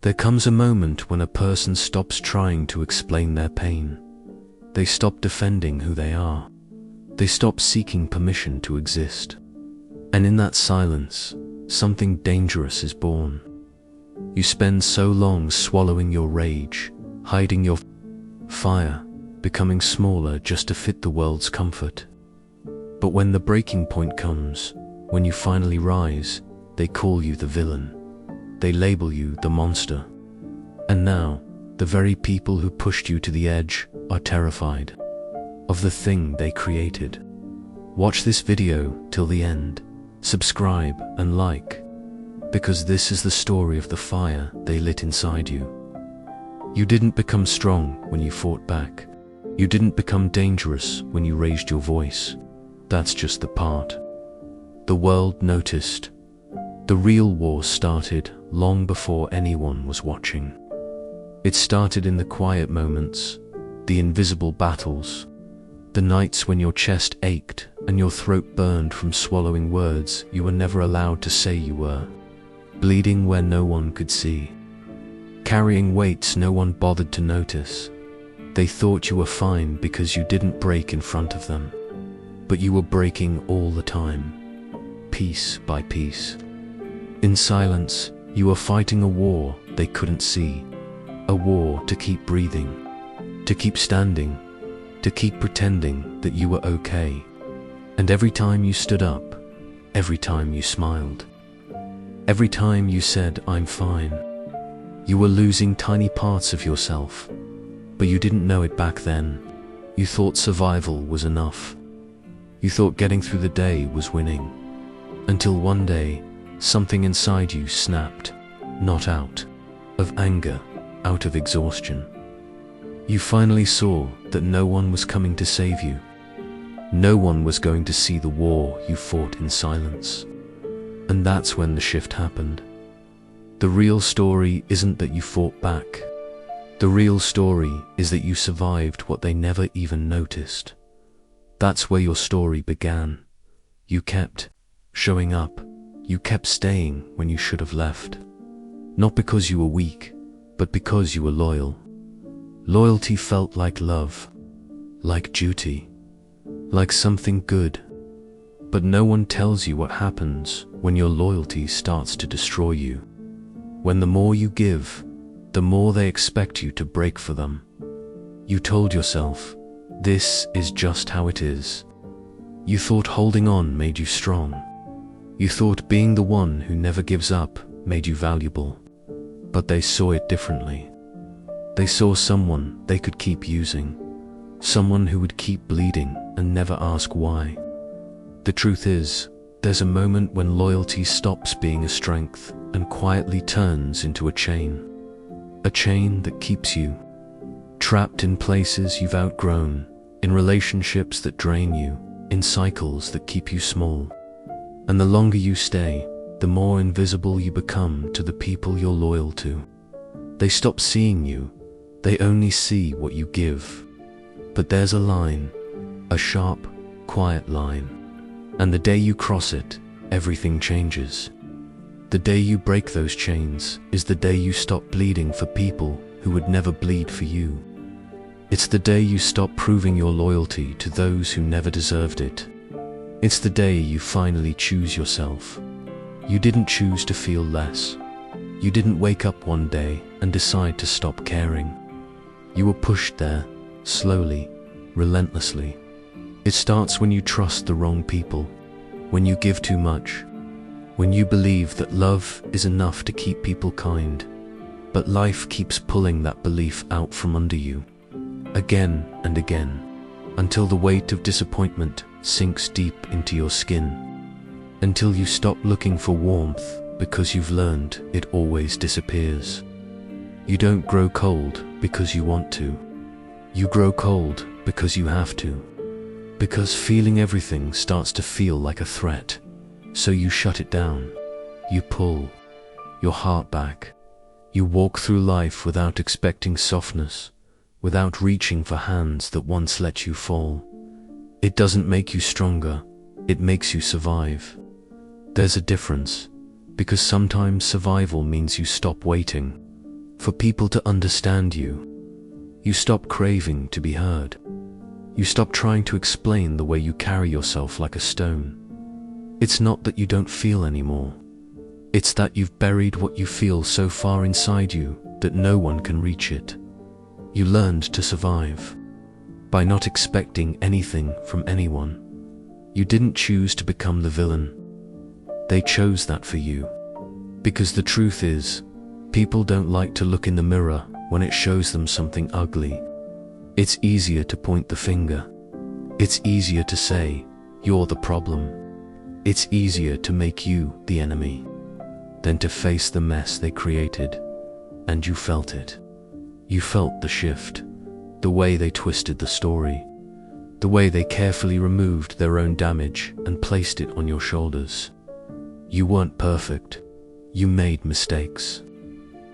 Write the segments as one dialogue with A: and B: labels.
A: There comes a moment when a person stops trying to explain their pain. They stop defending who they are. They stop seeking permission to exist. And in that silence, something dangerous is born. You spend so long swallowing your rage, hiding your fire, becoming smaller just to fit the world's comfort. But when the breaking point comes, when you finally rise, they call you the villain. They label you the monster. And now, the very people who pushed you to the edge are terrified of the thing they created. Watch this video till the end, subscribe and like, because this is the story of the fire they lit inside you. You didn't become strong when you fought back. You didn't become dangerous when you raised your voice. That's just the part. The world noticed. The real war started long before anyone was watching. It started in the quiet moments, the invisible battles, the nights when your chest ached and your throat burned from swallowing words you were never allowed to say you were, bleeding where no one could see, carrying weights no one bothered to notice. They thought you were fine because you didn't break in front of them, but you were breaking all the time, piece by piece. In silence, you were fighting a war they couldn't see, a war to keep breathing, to keep standing, to keep pretending that you were okay. And every time you stood up, every time you smiled, every time you said, "I'm fine," you were losing tiny parts of yourself, but you didn't know it back then. You thought survival was enough. You thought getting through the day was winning. Until one day, something inside you snapped, not out of anger, out of exhaustion. You finally saw that no one was coming to save you. No one was going to see the war you fought in silence. And that's when the shift happened. The real story isn't that you fought back. The real story is that you survived what they never even noticed. That's where your story began. You kept showing up. You kept staying when you should have left. Not because you were weak, but because you were loyal. Loyalty felt like love, like duty, like something good. But no one tells you what happens when your loyalty starts to destroy you. When the more you give, the more they expect you to break for them. You told yourself, this is just how it is. You thought holding on made you strong. You thought being the one who never gives up made you valuable. But they saw it differently. They saw someone they could keep using, someone who would keep bleeding and never ask why. The truth is, there's a moment when loyalty stops being a strength and quietly turns into a chain that keeps you trapped in places you've outgrown, in relationships that drain you, in cycles that keep you small. And the longer you stay, the more invisible you become to the people you're loyal to. They stop seeing you. They only see what you give. But there's a line, a sharp, quiet line. And the day you cross it, everything changes. The day you break those chains is the day you stop bleeding for people who would never bleed for you. It's the day you stop proving your loyalty to those who never deserved it. It's the day you finally choose yourself. You didn't choose to feel less. You didn't wake up one day and decide to stop caring. You were pushed there, slowly, relentlessly. It starts when you trust the wrong people, when you give too much, when you believe that love is enough to keep people kind, but life keeps pulling that belief out from under you, again and again, until the weight of disappointment sinks deep into your skin, until you stop looking for warmth because you've learned it always disappears. You don't grow cold because you want to. You grow cold because you have to. Because feeling everything starts to feel like a threat. So you shut it down. You pull your heart back. You walk through life without expecting softness, without reaching for hands that once let you fall. It doesn't make you stronger. It makes you survive. There's a difference, because sometimes survival means you stop waiting. for people to understand you. You stop craving to be heard. You stop trying to explain the way you carry yourself like a stone. It's not that you don't feel anymore. It's that you've buried what you feel so far inside you that no one can reach it. You learned to survive by not expecting anything from anyone. You didn't choose to become the villain. They chose that for you. Because the truth is, people don't like to look in the mirror when it shows them something ugly. It's easier to point the finger. It's easier to say, you're the problem. It's easier to make you the enemy than to face the mess they created. And you felt it. You felt the shift, the way they twisted the story, the way they carefully removed their own damage and placed it on your shoulders. You weren't perfect. You made mistakes.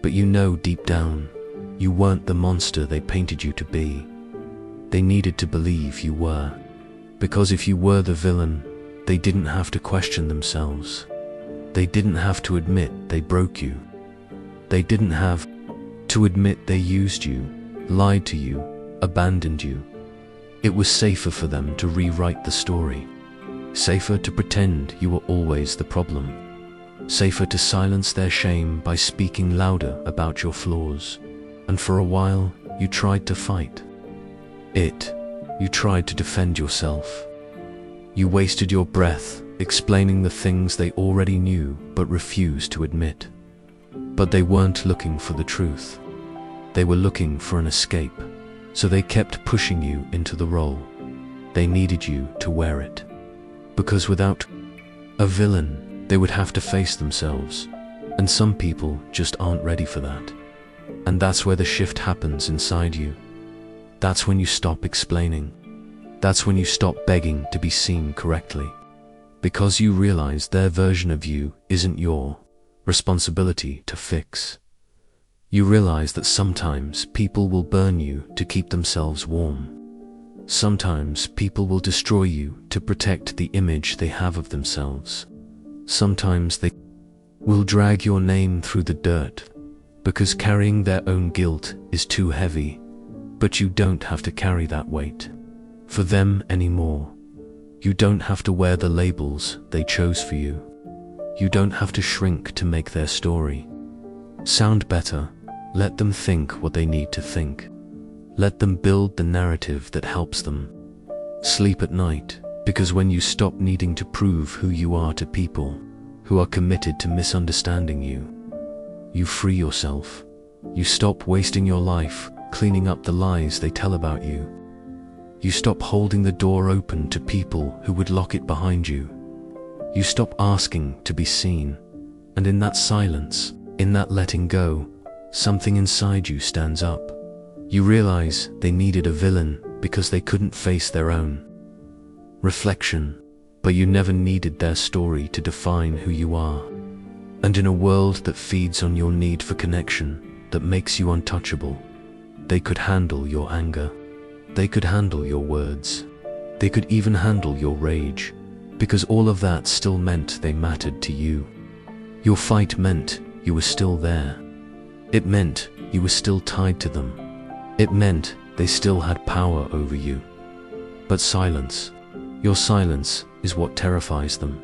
A: But you know deep down, you weren't the monster they painted you to be. They needed to believe you were. Because if you were the villain, they didn't have to question themselves. They didn't have to admit they broke you. They didn't have to admit they used you, lied to you, abandoned you. It was safer for them to rewrite the story. Safer to pretend you were always the problem. Safer to silence their shame by speaking louder about your flaws. And for a while, you tried to fight it. You tried to defend yourself. You wasted your breath explaining the things they already knew but refused to admit. But they weren't looking for the truth. They were looking for an escape, so they kept pushing you into the role. They needed you to wear it. Because without a villain, they would have to face themselves, and some people just aren't ready for that. And that's where the shift happens inside you. That's when you stop explaining. That's when you stop begging to be seen correctly. Because you realize their version of you isn't your responsibility to fix. You realize that sometimes people will burn you to keep themselves warm. Sometimes people will destroy you to protect the image they have of themselves. Sometimes they will drag your name through the dirt because carrying their own guilt is too heavy, but you don't have to carry that weight for them anymore. You don't have to wear the labels they chose for you. You don't have to shrink to make their story sound better. Let them think what they need to think. Let them build the narrative that helps them sleep at night, because when you stop needing to prove who you are to people who are committed to misunderstanding you, you free yourself. You stop wasting your life cleaning up the lies they tell about you. You stop holding the door open to people who would lock it behind you. You stop asking to be seen, and in that silence, in that letting go, something inside you stands up. You realize they needed a villain because they couldn't face their own reflection, but you never needed their story to define who you are. And in a world that feeds on your need for connection, that makes you untouchable, they could handle your anger. They could handle your words. They could even handle your rage, because all of that still meant they mattered to you. Your fight meant you were still there. It meant you were still tied to them. It meant they still had power over you. But silence, your silence, is what terrifies them.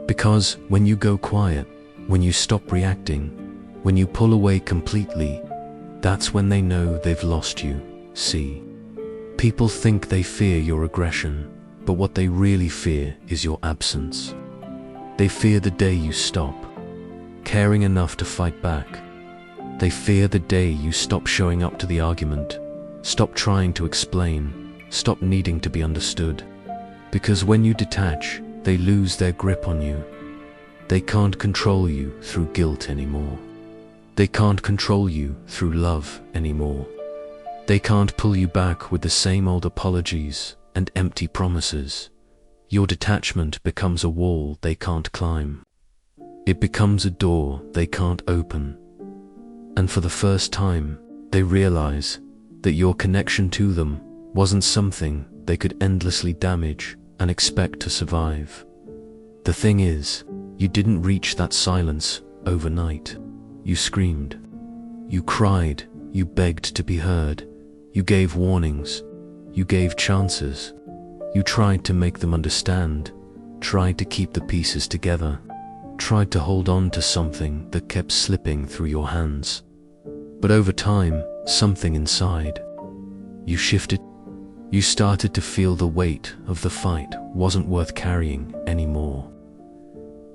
A: Because when you go quiet, when you stop reacting, when you pull away completely, that's when they know they've lost you. See? People think they fear your aggression, but what they really fear is your absence. They fear the day you stop caring enough to fight back. They fear the day you stop showing up to the argument, stop trying to explain, stop needing to be understood. Because when you detach, they lose their grip on you. They can't control you through guilt anymore. They can't control you through love anymore. They can't pull you back with the same old apologies and empty promises. Your detachment becomes a wall they can't climb. It becomes a door they can't open. And for the first time, they realize that your connection to them wasn't something they could endlessly damage and expect to survive. The thing is, you didn't reach that silence overnight. You screamed. You cried, you begged to be heard, you gave warnings, you gave chances. You tried to make them understand, tried to keep the pieces together, tried to hold on to something that kept slipping through your hands. But over time, something inside, you shifted. You started to feel the weight of the fight wasn't worth carrying anymore.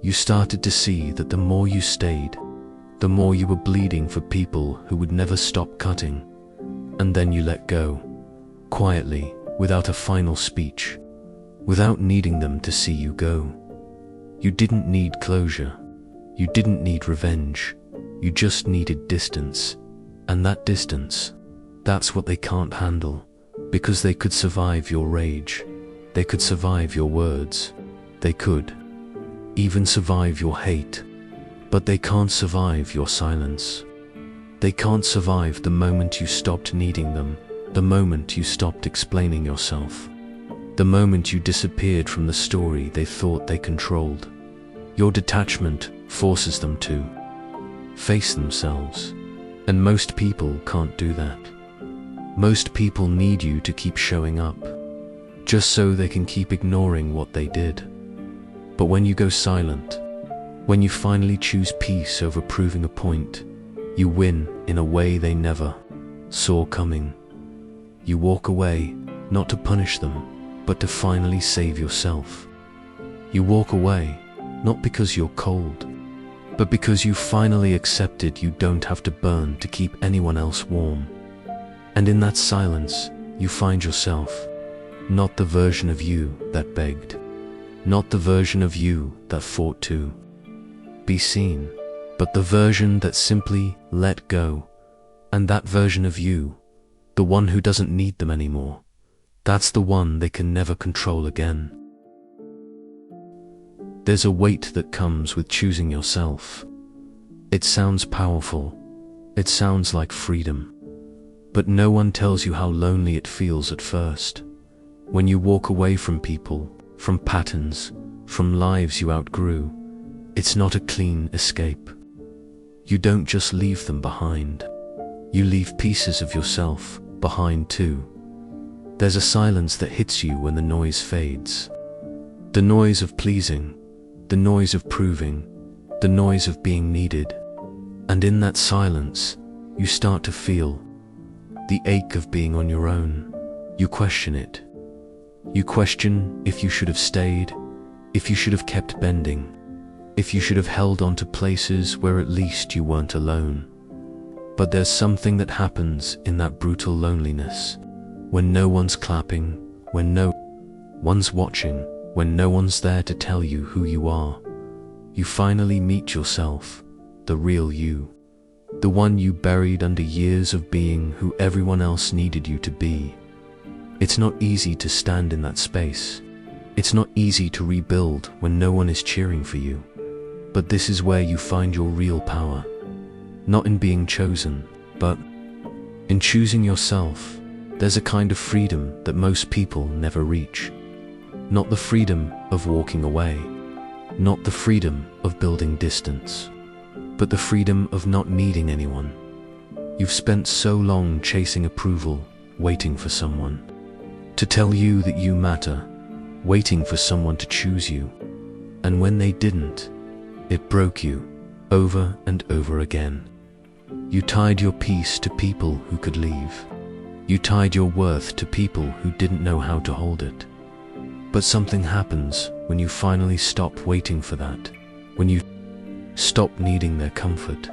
A: You started to see that the more you stayed, the more you were bleeding for people who would never stop cutting. And then you let go, quietly, without a final speech, without needing them to see you go. You didn't need closure. You didn't need revenge. You just needed distance. And that distance, that's what they can't handle. Because they could survive your rage. They could survive your words. They could even survive your hate. But they can't survive your silence. They can't survive the moment you stopped needing them, the moment you stopped explaining yourself, the moment you disappeared from the story they thought they controlled. Your detachment forces them to face themselves. And most people can't do that. Most people need you to keep showing up, just so they can keep ignoring what they did. But when you go silent, when you finally choose peace over proving a point, you win in a way they never saw coming. You walk away, not to punish them, but to finally save yourself. You walk away, not because you're cold, but because you finally accepted you don't have to burn to keep anyone else warm. And in that silence, you find yourself, not the version of you that begged, not the version of you that fought to be seen, but the version that simply let go. And that version of you, the one who doesn't need them anymore, that's the one they can never control again. There's a weight that comes with choosing yourself. It sounds powerful. It sounds like freedom. But no one tells you how lonely it feels at first. When you walk away from people, from patterns, from lives you outgrew, it's not a clean escape. You don't just leave them behind. You leave pieces of yourself behind too. There's a silence that hits you when the noise fades. The noise of pleasing, the noise of proving, the noise of being needed. And in that silence, you start to feel the ache of being on your own. You question it. You question if you should have stayed, if you should have kept bending, if you should have held on to places where at least you weren't alone. But there's something that happens in that brutal loneliness, when no one's clapping, when no one's watching, when no one's there to tell you who you are. You finally meet yourself, the real you, the one you buried under years of being who everyone else needed you to be. It's not easy to stand in that space. It's not easy to rebuild when no one is cheering for you. But this is where you find your real power. Not in being chosen, but in choosing yourself. There's a kind of freedom that most people never reach. Not the freedom of walking away, not the freedom of building distance, but the freedom of not needing anyone. You've spent so long chasing approval, waiting for someone to tell you that you matter, waiting for someone to choose you. And when they didn't, it broke you over and over again. You tied your peace to people who could leave. You tied your worth to people who didn't know how to hold it. But something happens when you finally stop waiting for that, when you stop needing their comfort,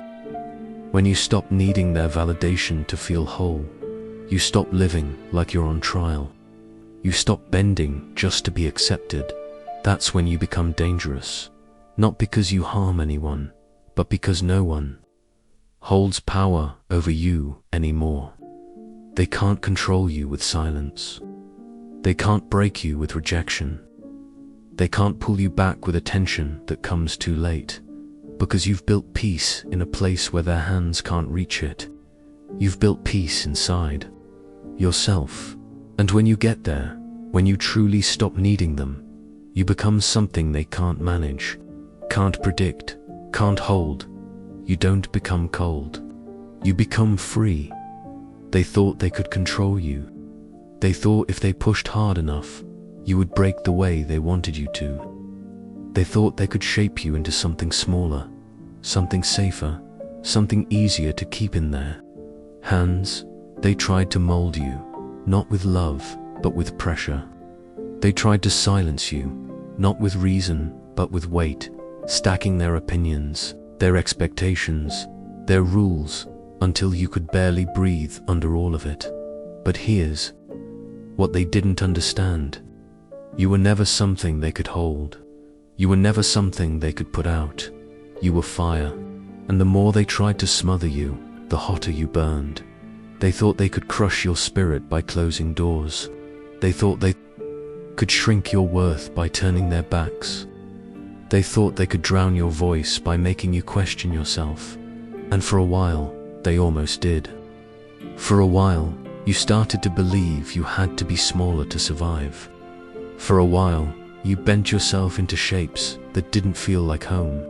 A: when you stop needing their validation to feel whole. You stop living like you're on trial. You stop bending just to be accepted. That's when you become dangerous, not because you harm anyone, but because no one holds power over you anymore. They can't control you with silence. They can't break you with rejection. They can't pull you back with attention that comes too late, because you've built peace in a place where their hands can't reach it. You've built peace inside yourself. And when you get there, when you truly stop needing them, you become something they can't manage, can't predict, can't hold. You don't become cold. You become free. They thought they could control you. They thought if they pushed hard enough, you would break the way they wanted you to. They thought they could shape you into something smaller, something safer, something easier to keep in their hands. They tried to mold you, not with love, but with pressure. They tried to silence you, not with reason, but with weight, stacking their opinions, their expectations, their rules, until you could barely breathe under all of it. But here's what they didn't understand. You were never something they could hold. You were never something they could put out. You were fire, and the more they tried to smother you, the hotter you burned. They thought they could crush your spirit by closing doors. They thought they could shrink your worth by turning their backs. They thought they could drown your voice by making you question yourself. And for a while, they almost did. For a while, you started to believe you had to be smaller to survive. For a while, you bent yourself into shapes that didn't feel like home.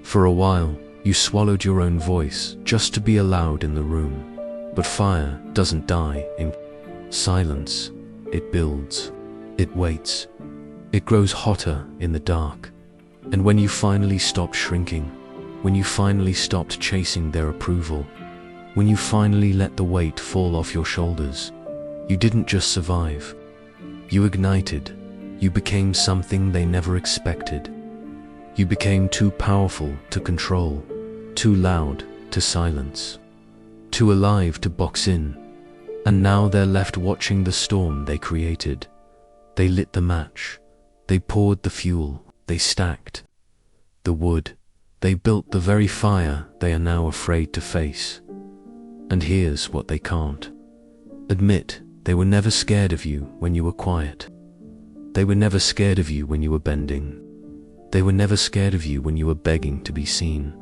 A: For a while, you swallowed your own voice just to be allowed in the room. But fire doesn't die in silence. It builds. It waits. It grows hotter in the dark. And when you finally stopped shrinking, when you finally stopped chasing their approval, when you finally let the weight fall off your shoulders, you didn't just survive. You ignited. You became something they never expected. You became too powerful to control, too loud to silence, too alive to box in. And now they're left watching the storm they created. They lit the match. They poured the fuel. They stacked the wood. They built the very fire they are now afraid to face. And here's what they can't admit. They were never scared of you when you were quiet. They were never scared of you when you were bending. They were never scared of you when you were begging to be seen.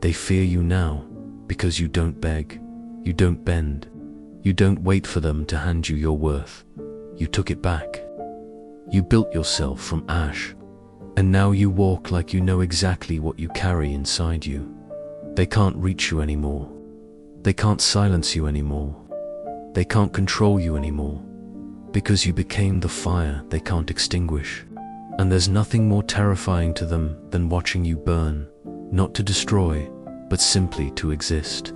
A: They fear you now because you don't beg, you don't bend, you don't wait for them to hand you your worth. You took it back. You built yourself from ash, and now you walk like you know exactly what you carry inside you. They can't reach you anymore. They can't silence you anymore. They can't control you anymore, because you became the fire they can't extinguish. And there's nothing more terrifying to them than watching you burn, not to destroy, but simply to exist.